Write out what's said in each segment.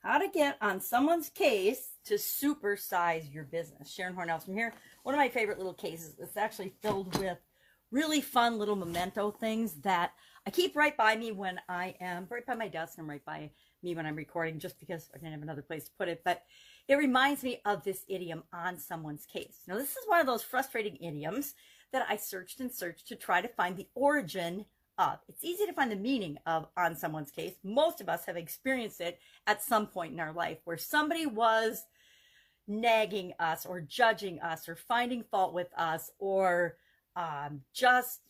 How to get on someone's case to supersize your business. Sharon Horne-Ellstrom here. One of my favorite little cases. It's actually filled with really fun little memento things that I keep right by me when I am right by my desk and right by me when I'm recording, just because I didn't have another place to put it. But it reminds me of this idiom, on someone's case. Now, this is one of those frustrating idioms that I searched and searched to try to find the origin of. It's easy to find the meaning of on someone's case. Most of us have experienced it at some point in our life where somebody was nagging us or judging us or finding fault with us or just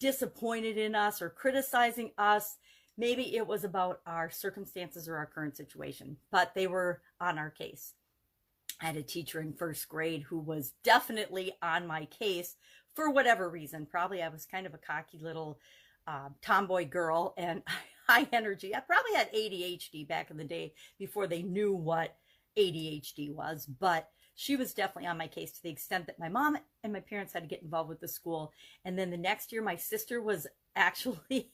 disappointed in us or criticizing us. Maybe it was about our circumstances or our current situation, but they were on our case. I had a teacher in first grade who was definitely on my case for whatever reason. Probably I was kind of a cocky little tomboy girl and high energy. I probably had ADHD back in the day before they knew what ADHD was, but she was definitely on my case to the extent that my mom and my parents had to get involved with the school. And then the next year, my sister was actually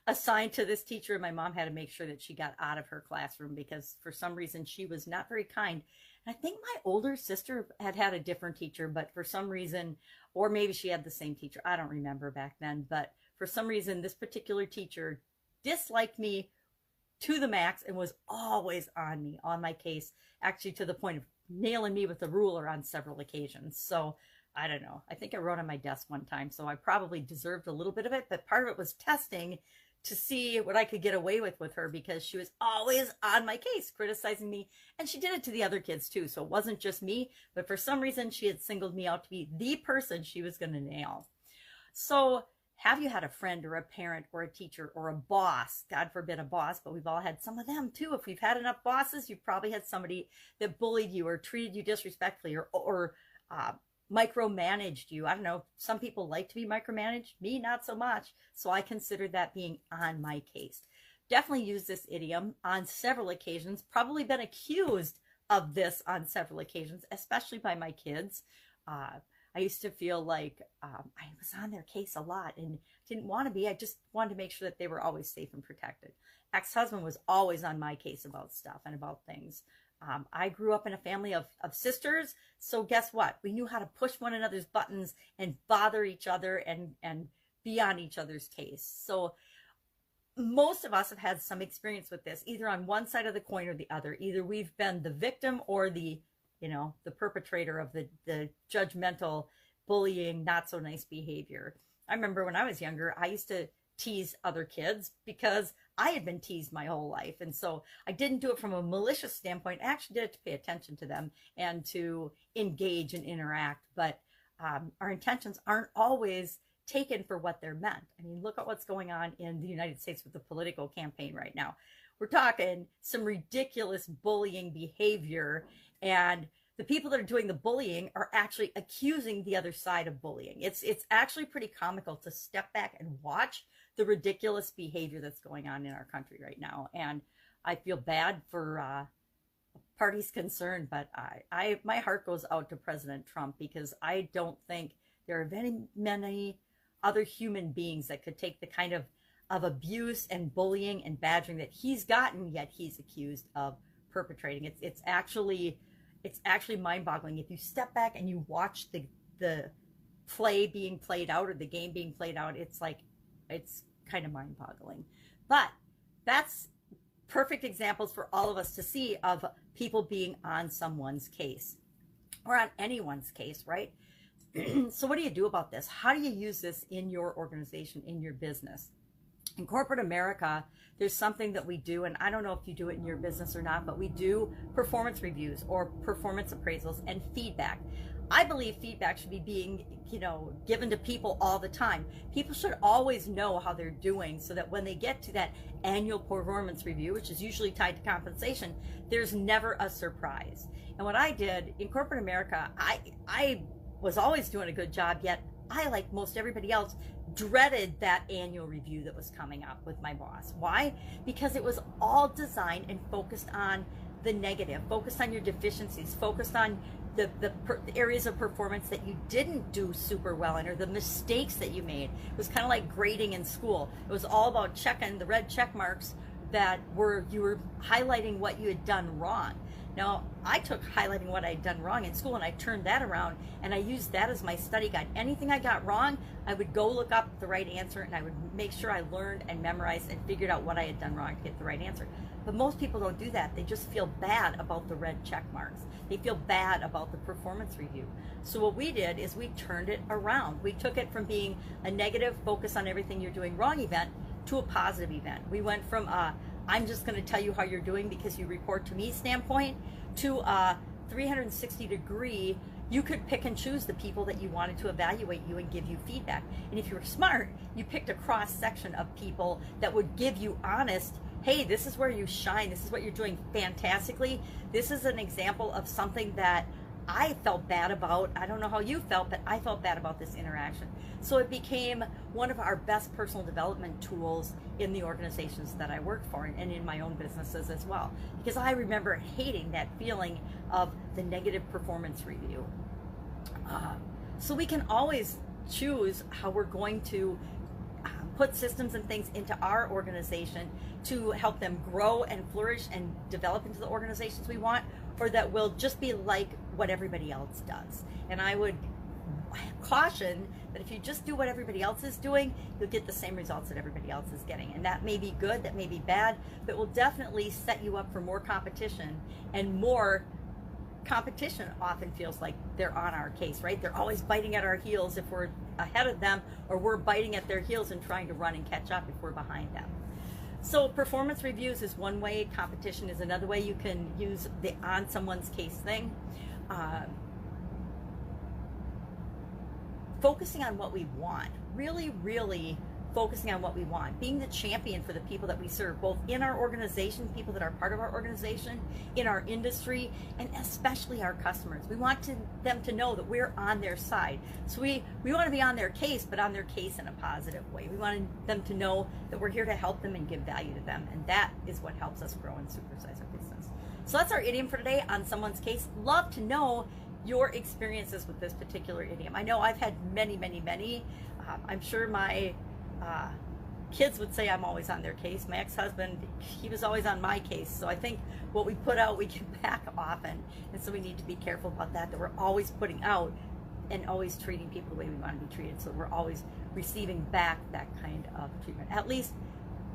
assigned to this teacher, and my mom had to make sure that she got out of her classroom because for some reason she was not very kind. And I think my older sister had a different teacher, but for some reason, or maybe she had the same teacher, I don't remember back then, but for some reason this particular teacher disliked me to the max and was always on me, on my case, actually to the point of nailing me with a ruler on several occasions. So I don't know. I think I wrote on my desk one time, so I probably deserved a little bit of it, but part of it was testing to see what I could get away with her because she was always on my case, criticizing me, and she did it to the other kids too. So it wasn't just me, but for some reason she had singled me out to be the person she was going to nail. So have you had a friend or a parent or a teacher or a boss, God forbid a boss, but we've all had some of them too. If we've had enough bosses, you've probably had somebody that bullied you or treated you disrespectfully or micromanaged you. I don't know. Some people like to be micromanaged. Me, not so much. So I consider that being on my case. Definitely use this idiom on several occasions. Probably been accused of this on several occasions, especially by my kids. I used to feel like I was on their case a lot and didn't want to be. I just wanted to make sure that they were always safe and protected. Ex-husband was always on my case about stuff and about things. I grew up in a family of sisters, so guess what? We knew how to push one another's buttons and bother each other and be on each other's case. So most of us have had some experience with this, either on one side of the coin or the other. Either we've been the victim or the perpetrator of the judgmental, bullying, not so nice behavior. I remember when I was younger, I used to tease other kids because I had been teased my whole life. And so I didn't do it from a malicious standpoint. I actually did it to pay attention to them and to engage and interact. But our intentions aren't always taken for what they're meant. I mean, look at what's going on in the United States with the political campaign right now. We're talking some ridiculous bullying behavior, and the people that are doing the bullying are actually accusing the other side of bullying. It's actually pretty comical to step back and watch the ridiculous behavior that's going on in our country right now. And I feel bad for parties concerned, but my heart goes out to President Trump because I don't think there are many other human beings that could take the kind of abuse and bullying and badgering that he's gotten, yet he's accused of perpetrating. It's actually mind-boggling. If you step back and you watch the play being played out or the game being played out, it's kind of mind-boggling. But that's perfect examples for all of us to see of people being on someone's case or on anyone's case, right? So what do you do about this? How do you use this in your organization, in your business? In corporate America, there's something that we do, and I don't know if you do it in your business or not, but we do performance reviews or performance appraisals and feedback. I believe feedback should be being, given to people all the time. People should always know how they're doing so that when they get to that annual performance review, which is usually tied to compensation, there's never a surprise. And what I did in corporate America, I was always doing a good job, yet I, like most everybody else, dreaded that annual review that was coming up with my boss. Why? Because it was all designed and focused on the negative, focused on your deficiencies, focused on the areas of performance that you didn't do super well in, or the mistakes that you made. It was kind of like grading in school. It was all about checking the red check marks that you were highlighting what you had done wrong. Now, I took highlighting what I had done wrong in school and I turned that around and I used that as my study guide. Anything I got wrong, I would go look up the right answer and I would make sure I learned and memorized and figured out what I had done wrong to get the right answer. But most people don't do that. They just feel bad about the red check marks. They feel bad about the performance review. So what we did is we turned it around. We took it from being a negative, focus on everything you're doing wrong event to a positive event. We went from I'm just going to tell you how you're doing because you report to me standpoint to a 360 degree. You could pick and choose the people that you wanted to evaluate you and give you feedback. And if you were smart, you picked a cross section of people that would give you honest, hey, this is where you shine. This is what you're doing fantastically. This is an example of something that I felt bad about. I don't know how you felt, but I felt bad about this interaction. So it became one of our best personal development tools in the organizations that I work for and in my own businesses as well. Because I remember hating that feeling of the negative performance review. So we can always choose how we're going to put systems and things into our organization to help them grow and flourish and develop into the organizations we want, or that will just be like what everybody else does. And I would caution that if you just do what everybody else is doing, you'll get the same results that everybody else is getting. And that may be good, that may be bad, but will definitely set you up for more competition. And more competition often feels like they're on our case, right? They're always biting at our heels if we're ahead of them, or we're biting at their heels and trying to run and catch up if we're behind them. So performance reviews is one way, competition is another way. You can use the on someone's case thing. Focusing on what we want, really focusing on what we want, being the champion for the people that we serve, both in our organization, people that are part of our organization, in our industry, and especially our customers. We want them to know that we're on their side. So we want to be on their case, but on their case in a positive way. We want them to know that we're here to help them and give value to them, and that is what helps us grow and supersize our business. So that's our idiom for today, on someone's case. Love to know your experiences with this particular idiom. I know I've had many. I'm sure my kids would say I'm always on their case. My ex-husband, he was always on my case. So I think what we put out, we get back often. And so we need to be careful about that we're always putting out and always treating people the way we want to be treated. So we're always receiving back that kind of treatment, at least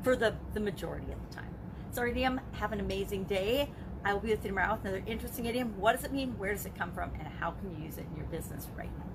for the majority of the time. So our idiom, have an amazing day. I will be with you tomorrow with another interesting idiom. What does it mean? Where does it come from? And how can you use it in your business right now?